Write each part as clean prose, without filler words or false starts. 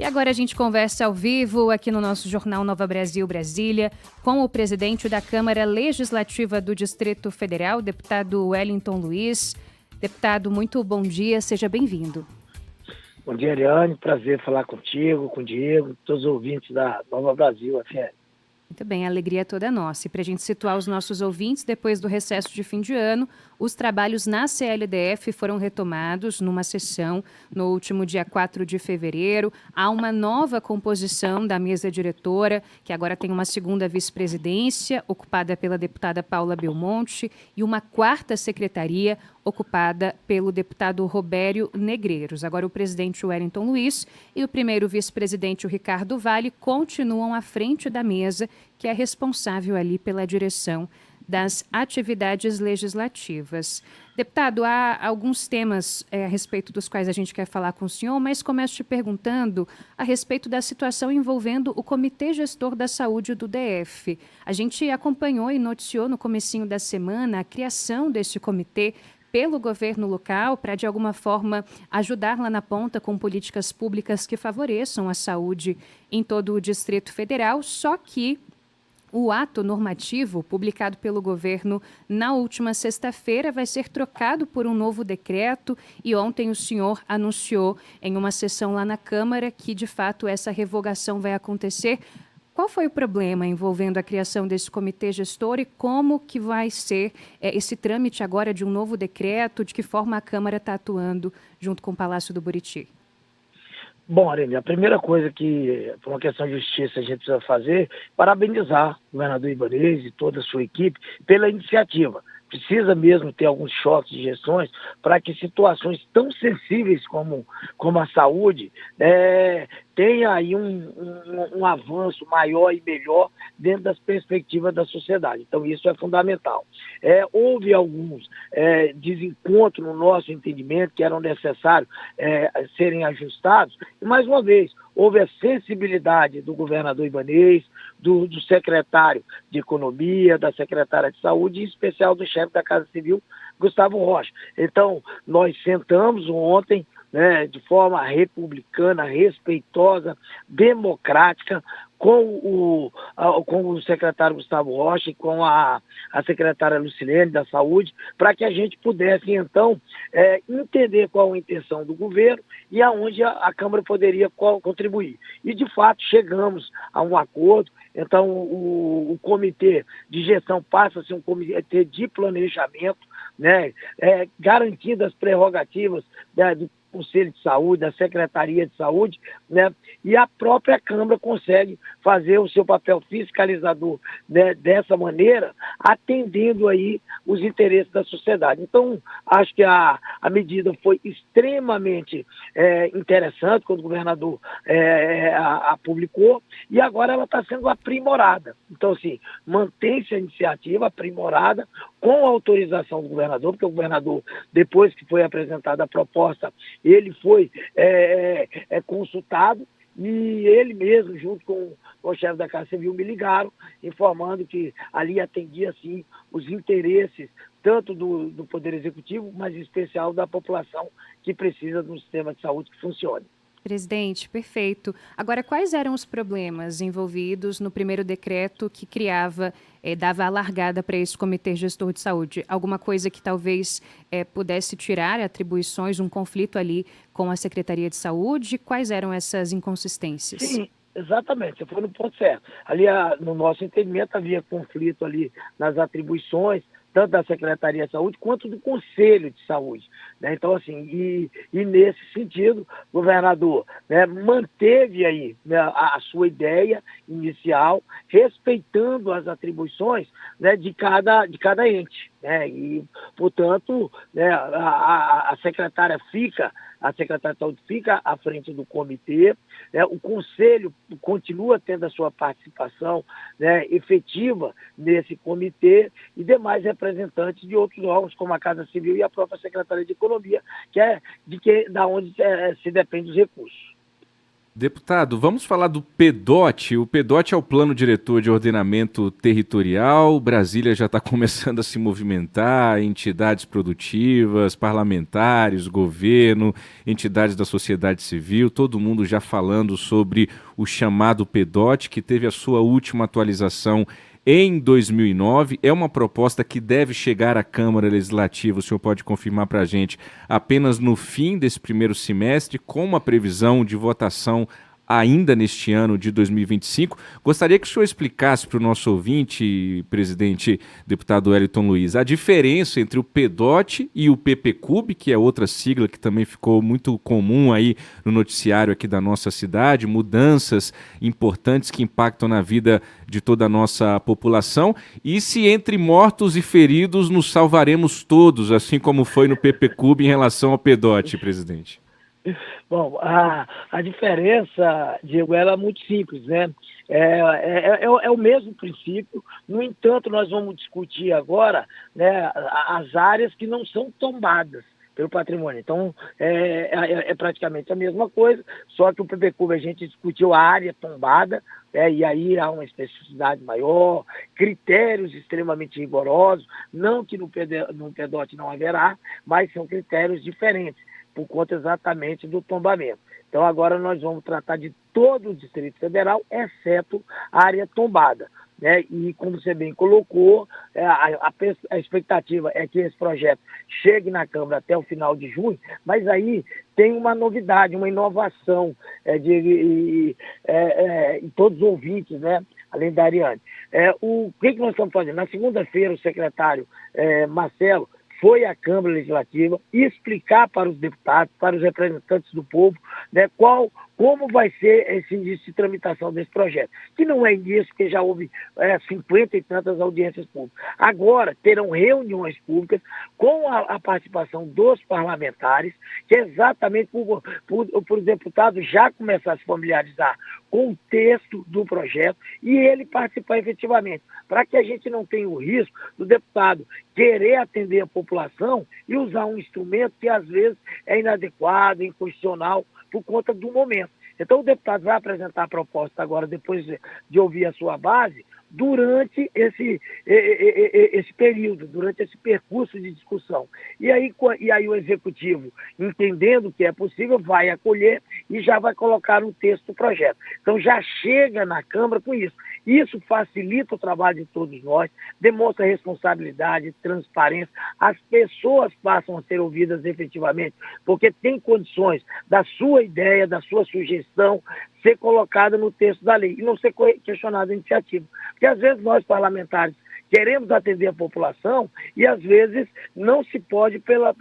E agora a gente conversa ao vivo aqui no nosso jornal Nova Brasil Brasília com o presidente da Câmara Legislativa do Distrito Federal, deputado Wellington Luiz. Deputado, muito bom dia, seja bem-vindo. Bom dia, Ariane. Prazer falar contigo, com o Diego, todos os ouvintes da Nova Brasil FM. Muito bem, a alegria é toda nossa. E para a gente situar os nossos ouvintes, depois do recesso de fim de ano, os trabalhos na CLDF foram retomados numa sessão no último dia 4 de fevereiro. Há uma nova composição da mesa diretora, que agora tem uma segunda vice-presidência, ocupada pela deputada Paula Belmonte, e uma quarta secretaria, ocupada pelo deputado Robério Negreiros. Agora o presidente Wellington Luiz e o primeiro vice-presidente, o Ricardo Vale, continuam à frente da mesa, que é responsável ali pela direção das atividades legislativas. Deputado, há alguns temas a respeito dos quais a gente quer falar com o senhor, mas começo te perguntando a respeito da situação envolvendo o Comitê Gestor da Saúde do DF. A gente acompanhou e noticiou no comecinho da semana a criação desse comitê pelo governo local para, de alguma forma, ajudar lá na ponta com políticas públicas que favoreçam a saúde em todo o Distrito Federal, só que o ato normativo publicado pelo governo na última sexta-feira vai ser trocado por um novo decreto e ontem o senhor anunciou em uma sessão lá na Câmara que, de fato, essa revogação vai acontecer. Qual foi o problema envolvendo a criação desse comitê gestor e como que vai ser esse trâmite agora de um novo decreto? De que forma a Câmara está atuando junto com o Palácio do Buriti? Bom, Arene, a primeira coisa que, por uma questão de justiça, a gente precisa fazer é parabenizar o governador Ibanez e toda a sua equipe pela iniciativa. Precisa mesmo ter alguns choques de gestões para que situações tão sensíveis como a saúde tenha aí um avanço maior e melhor dentro das perspectivas da sociedade. Então, isso é fundamental. Houve alguns desencontros no nosso entendimento que eram necessários serem ajustados. E, mais uma vez, houve a sensibilidade do governador Ibanez, do secretário de Economia, da secretária de Saúde, e em especial do chefe da Casa Civil, Gustavo Rocha. Então, nós sentamos ontem, de forma republicana, respeitosa, democrática, com o secretário Gustavo Rocha e com a secretária Lucilene da Saúde, para que a gente pudesse, então, entender qual a intenção do governo e aonde a Câmara poderia contribuir. E, de fato, chegamos a um acordo. Então, o comitê de gestão passa a ser um comitê de planejamento, garantindo as prerrogativas do Conselho de Saúde, da Secretaria de Saúde, e a própria Câmara consegue fazer o seu papel fiscalizador dessa maneira, atendendo aí os interesses da sociedade. Então, acho que a medida foi extremamente interessante quando o governador a publicou, e agora ela está sendo aprimorada. Então, assim, mantém-se a iniciativa aprimorada com a autorização do governador, porque o governador, depois que foi apresentada a proposta, ele foi consultado e ele mesmo, junto com o chefe da Casa Civil, me ligaram, informando que ali atendia, sim, os interesses tanto do Poder Executivo, mas em especial da população que precisa de um sistema de saúde que funcione. Presidente, perfeito. Agora, quais eram os problemas envolvidos no primeiro decreto que criava, dava a largada para esse Comitê Gestor de Saúde? Alguma coisa que talvez pudesse tirar atribuições, um conflito ali com a Secretaria de Saúde? Quais eram essas inconsistências? Sim, exatamente, você foi no ponto certo. Ali, no nosso entendimento, havia conflito ali nas atribuições, tanto da Secretaria de Saúde quanto do Conselho de Saúde. Então, assim, e nesse sentido, o governador manteve aí a sua ideia inicial, respeitando as atribuições de cada ente. E, portanto, a secretária de Saúde fica à frente do comitê, o Conselho continua tendo a sua participação efetiva nesse comitê e demais representantes de outros órgãos, como a Casa Civil e a própria Secretaria de Economia, que é da onde se depende dos recursos. Deputado, vamos falar do PEDOT. O PEDOT é o Plano Diretor de Ordenamento Territorial. Brasília já está começando a se movimentar, entidades produtivas, parlamentares, governo, entidades da sociedade civil, todo mundo já falando sobre o chamado PEDOT, que teve a sua última atualização em 2009. É uma proposta que deve chegar à Câmara Legislativa, o senhor pode confirmar para a gente, apenas no fim desse primeiro semestre, com uma previsão de votação ainda neste ano de 2025. Gostaria que o senhor explicasse para o nosso ouvinte, presidente, deputado Wellington Luiz, a diferença entre o PEDOT e o PPCub, que é outra sigla que também ficou muito comum aí no noticiário aqui da nossa cidade, mudanças importantes que impactam na vida de toda a nossa população, e se entre mortos e feridos nos salvaremos todos, assim como foi no PPCub em relação ao PEDOT, presidente. Bom, a diferença, Diego, ela é muito simples, né? É o mesmo princípio. No entanto, nós vamos discutir agora, né, as áreas que não são tombadas pelo patrimônio. Então, é praticamente a mesma coisa, só que o PPCub a gente discutiu a área tombada, e aí há uma especificidade maior, critérios extremamente rigorosos, não que no PEDOT não haverá, mas são critérios diferentes, por conta exatamente do tombamento. Então agora nós vamos tratar de todo o Distrito Federal, exceto a área tombada, né? E como você bem colocou, a expectativa é que esse projeto chegue na Câmara até o final de junho, mas aí tem uma novidade, uma inovação em todos os ouvintes, né? Além da Ariane. O que nós estamos fazendo? Na segunda-feira, o secretário Marcelo foi à Câmara Legislativa explicar para os deputados, para os representantes do povo, né, como vai ser esse início de tramitação desse projeto, que não é início, porque já houve 50 e tantas audiências públicas. Agora terão reuniões públicas com a participação dos parlamentares, que é exatamente por deputado já começar a se familiarizar com o texto do projeto e ele participar efetivamente, para que a gente não tenha o risco do deputado querer atender a população e usar um instrumento que às vezes é inadequado, inconstitucional, por conta do momento. Então o deputado vai apresentar a proposta agora, depois de ouvir a sua base, durante esse período, durante esse percurso de discussão. E aí o Executivo, entendendo que é possível, vai acolher e já vai colocar no texto do projeto. Então já chega na Câmara com isso. Isso facilita o trabalho de todos nós, demonstra responsabilidade, transparência, as pessoas passam a ser ouvidas efetivamente, porque tem condições da sua ideia, da sua sugestão, ser colocada no texto da lei e não ser questionada a iniciativa. Porque às vezes nós parlamentares queremos atender a população e às vezes não se pode pela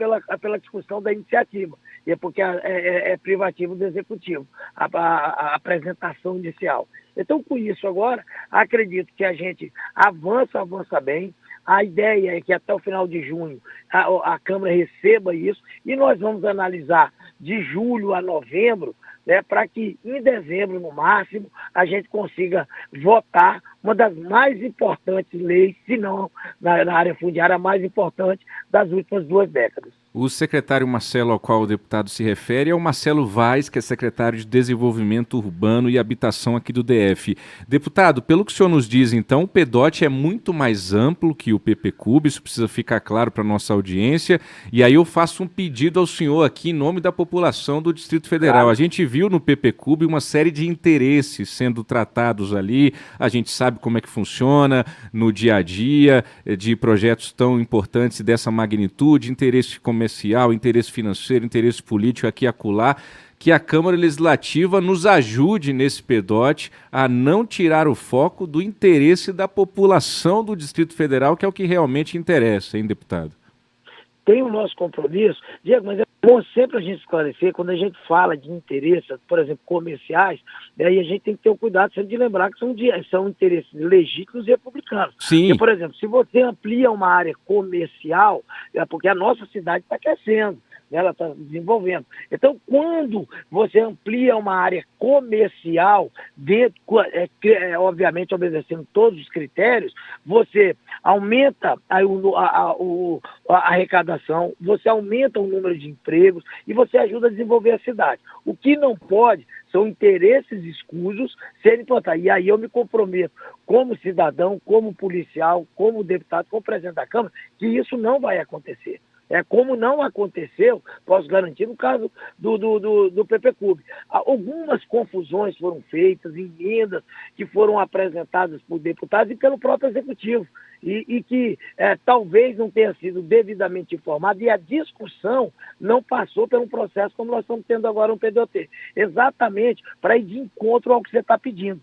discussão da iniciativa. E é porque é privativo do Executivo, a apresentação inicial. Então, com isso agora, acredito que a gente avança bem. A ideia é que até o final de junho a Câmara receba isso e nós vamos analisar de julho a novembro, né, para que em dezembro, no máximo, a gente consiga votar uma das mais importantes leis, se não na área fundiária, a mais importante das últimas 2 décadas. O secretário Marcelo, ao qual o deputado se refere, é o Marcelo Vaz, que é secretário de Desenvolvimento Urbano e Habitação aqui do DF. Deputado, pelo que o senhor nos diz, então, o PEDOT é muito mais amplo que o PPCub, isso precisa ficar claro para a nossa audiência, e aí eu faço um pedido ao senhor aqui em nome da população do Distrito Federal. Claro. A gente viu no PPCub uma série de interesses sendo tratados ali, a gente sabe como é que funciona no dia a dia, de projetos tão importantes dessa magnitude, interesse comercial, interesse financeiro, interesse político aqui e acolá, que a Câmara Legislativa nos ajude nesse PEDOT a não tirar o foco do interesse da população do Distrito Federal, que é o que realmente interessa, hein, deputado? Tem o nosso compromisso, Diego, mas é bom sempre a gente esclarecer, quando a gente fala de interesses, por exemplo, comerciais, aí a gente tem que ter o cuidado sempre de lembrar que são interesses legítimos e republicanos. Sim. Porque, por exemplo, se você amplia uma área comercial, é porque a nossa cidade está crescendo. né? Ela está desenvolvendo. Então, quando você amplia uma área comercial, dentro, obviamente obedecendo todos os critérios, você aumenta a arrecadação, você aumenta o número de empregos e você ajuda a desenvolver a cidade. O que não pode são interesses escusos serem implantados. E aí eu me comprometo, como cidadão, como policial, como deputado, como presidente da Câmara, que isso não vai acontecer. Como não aconteceu, posso garantir, no caso do PPCub. Algumas confusões foram feitas, emendas que foram apresentadas por deputados e pelo próprio Executivo, e que talvez não tenha sido devidamente informado, e a discussão não passou por um processo como nós estamos tendo agora no PDOT, exatamente para ir de encontro ao que você está pedindo.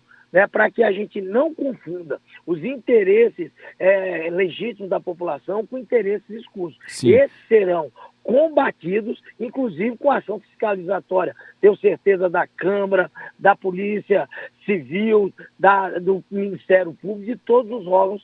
Para que a gente não confunda os interesses legítimos da população com interesses escusos. Sim. Esses serão combatidos, inclusive com ação fiscalizatória. Tenho certeza da Câmara, da Polícia Civil, do Ministério Público, de todos os órgãos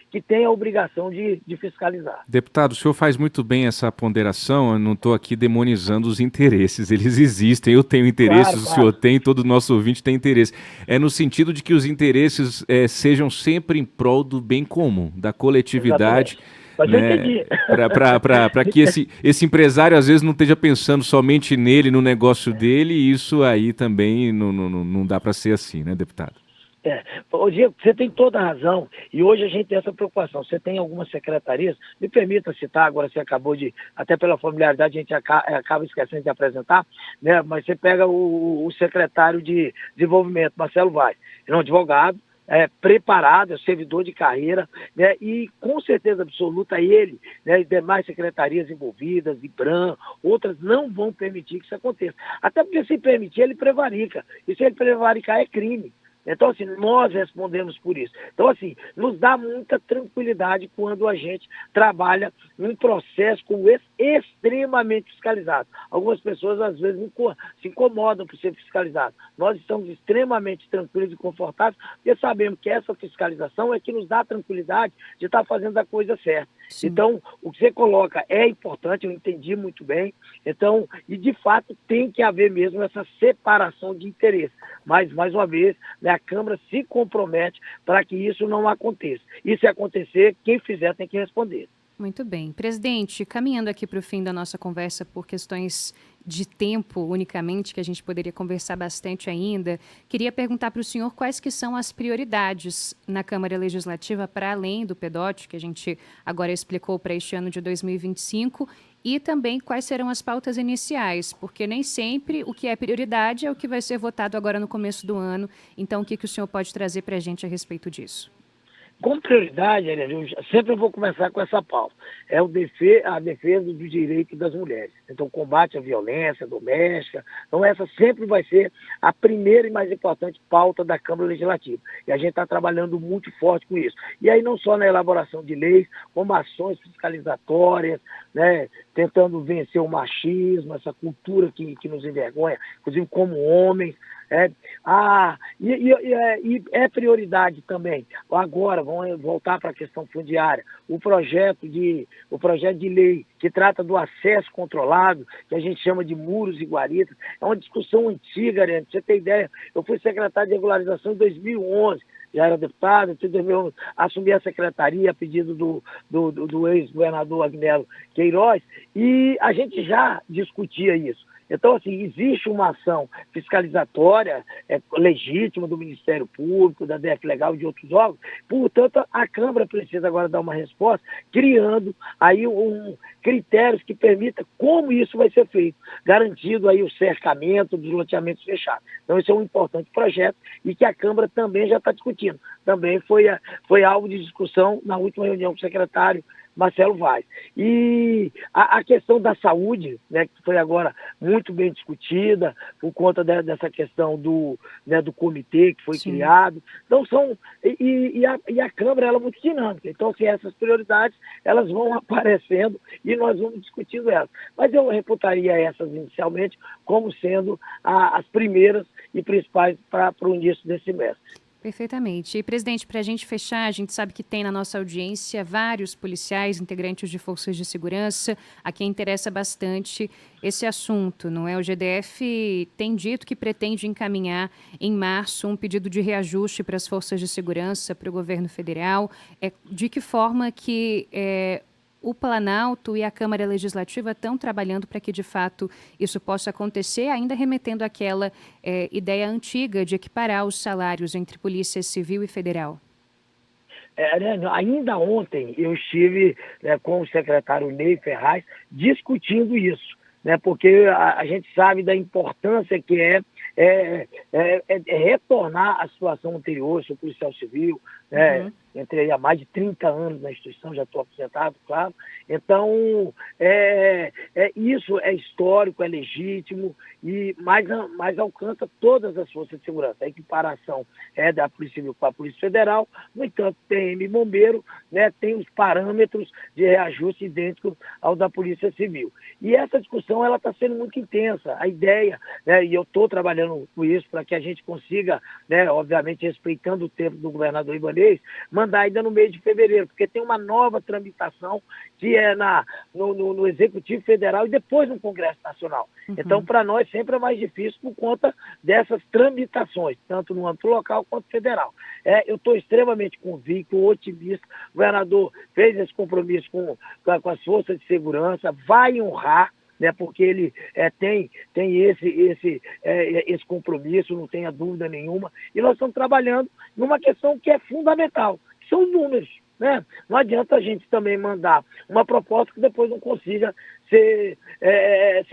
que têm a obrigação de fiscalizar. Deputado, o senhor faz muito bem essa ponderação, eu não estou aqui demonizando os interesses, eles existem, eu tenho interesses, Claro. O senhor tem, todo nosso ouvinte tem interesse. É no sentido de que os interesses sejam sempre em prol do bem comum, da coletividade. Exatamente. Mas eu entendi. Para que esse empresário às vezes não esteja pensando somente nele, no negócio dele, e isso aí também não dá para ser assim, né, deputado? Diego, você tem toda a razão, e hoje a gente tem essa preocupação. Você tem algumas secretarias, me permita citar, agora você acabou de, até pela familiaridade, a gente acaba esquecendo de apresentar, né? Mas você pega o secretário de Desenvolvimento, Marcelo Vaz, ele é um advogado, preparado, é servidor de carreira, né, e com certeza absoluta ele, né, e demais secretarias envolvidas, IBRAM, outras não vão permitir que isso aconteça. Até porque se permitir, ele prevarica. E se ele prevaricar, é crime. Então, assim, nós respondemos por isso. Então, assim, nos dá muita tranquilidade quando a gente trabalha num processo como esse, extremamente fiscalizado. Algumas pessoas, às vezes, se incomodam por ser fiscalizado. Nós estamos extremamente tranquilos e confortáveis, porque sabemos que essa fiscalização é que nos dá a tranquilidade de estar fazendo a coisa certa. Sim. Então, o que você coloca é importante, eu entendi muito bem. Então, e de fato, tem que haver mesmo essa separação de interesse. Mas, mais uma vez, né, a Câmara se compromete para que isso não aconteça. E se acontecer, quem fizer tem que responder. Muito bem. Presidente, caminhando aqui para o fim da nossa conversa por questões de tempo unicamente, que a gente poderia conversar bastante ainda, queria perguntar para o senhor quais que são as prioridades na Câmara Legislativa para além do PDOT, que a gente agora explicou para este ano de 2025, e também quais serão as pautas iniciais, porque nem sempre o que é prioridade é o que vai ser votado agora no começo do ano. Então, o que o senhor pode trazer para a gente a respeito disso? Com prioridade, eu sempre vou começar com essa pauta, a defesa dos direitos das mulheres. Então, combate à violência doméstica. Então, essa sempre vai ser a primeira e mais importante pauta da Câmara Legislativa. E a gente está trabalhando muito forte com isso. E aí, não só na elaboração de leis, como ações fiscalizatórias, né, tentando vencer o machismo, essa cultura que nos envergonha, inclusive como homens. E é prioridade também. Agora, vamos voltar para a questão fundiária. O projeto de lei que trata do acesso controlado, que a gente chama de muros e guaritas, é uma discussão antiga, né? Pra você ter ideia, eu fui secretário de regularização em 2011, já era deputado, em 2011 assumi a secretaria a pedido do ex-governador Agnello Queiroz, e a gente já discutia isso. Então, assim, existe uma ação fiscalizatória legítima do Ministério Público, da DF Legal e de outros órgãos. Portanto, a Câmara precisa agora dar uma resposta, criando aí critérios que permitam como isso vai ser feito, garantindo aí o cercamento dos loteamentos fechados. Então, esse é um importante projeto e que a Câmara também já está discutindo. Também foi alvo de discussão na última reunião com o secretário Marcelo Vaz. E a questão da saúde, né, que foi agora muito bem discutida por conta dessa questão do comitê que foi Sim. criado. Então, a Câmara ela é muito dinâmica. Então, assim, essas prioridades elas vão aparecendo e nós vamos discutindo elas. Mas eu reputaria essas inicialmente como sendo as primeiras e principais para o início desse mês. Perfeitamente. E, presidente, para a gente fechar, a gente sabe que tem na nossa audiência vários policiais, integrantes de forças de segurança, a quem interessa bastante esse assunto, não é? O GDF tem dito que pretende encaminhar em março um pedido de reajuste para as forças de segurança, para o governo federal. De que forma que o Planalto e a Câmara Legislativa estão trabalhando para que, de fato, isso possa acontecer, ainda remetendo àquela ideia antiga de equiparar os salários entre Polícia Civil e Federal? Ainda ontem eu estive, né, com o secretário Ney Ferraz discutindo isso, né, porque a gente sabe da importância que é retornar à situação anterior. Sou policial civil, né? Entrei há mais de 30 anos na instituição, já estou aposentado, claro. Então, isso é histórico, é legítimo, e mais alcança todas as forças de segurança. A equiparação é da Polícia Civil com a Polícia Federal. No entanto, PM e Bombeiro, né, tem os parâmetros de reajuste idênticos ao da Polícia Civil. E essa discussão está sendo muito intensa. A ideia, né, e eu estou trabalhando com isso para que a gente consiga, né, obviamente respeitando o tempo do governador Ibanez, mandar ainda no mês de fevereiro, porque tem uma nova tramitação que é no Executivo Federal e depois no Congresso Nacional. Então, para nós, sempre é mais difícil por conta dessas tramitações, tanto no âmbito local quanto federal. Eu estou extremamente convicto, otimista. O governador fez esse compromisso com as forças de segurança, vai honrar, né, porque ele tem esse compromisso, não tenha dúvida nenhuma. E nós estamos trabalhando numa questão que é fundamental, que são os números, né? Não adianta a gente também mandar uma proposta que depois não consiga ser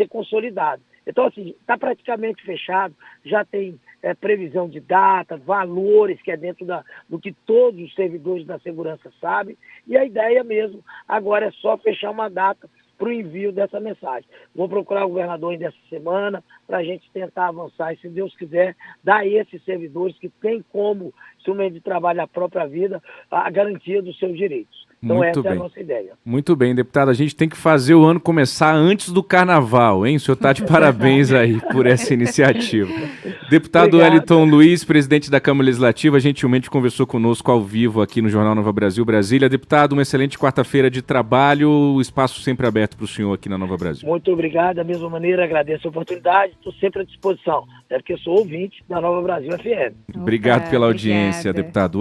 consolidada. Então, assim, está praticamente fechado, já tem previsão de data, valores, que é dentro do que todos os servidores da segurança sabem, e a ideia mesmo agora é só fechar uma data para o envio dessa mensagem. Vou procurar o governador ainda essa semana para a gente tentar avançar e, se Deus quiser, dar a esses servidores que têm como instrumento de trabalho a própria vida a garantia dos seus direitos. Então essa é a nossa ideia. Muito bem, deputado. A gente tem que fazer o ano começar antes do carnaval, hein? O senhor está de parabéns aí por essa iniciativa. Deputado Wellington Luiz, presidente da Câmara Legislativa, gentilmente conversou conosco ao vivo aqui no Jornal Nova Brasil Brasília. Deputado, uma excelente quarta-feira de trabalho, o espaço sempre aberto para o senhor aqui na Nova Brasil. Muito obrigado, da mesma maneira, agradeço a oportunidade, estou sempre à disposição, porque eu sou ouvinte da Nova Brasil FM. Obrigado pela audiência, deputado.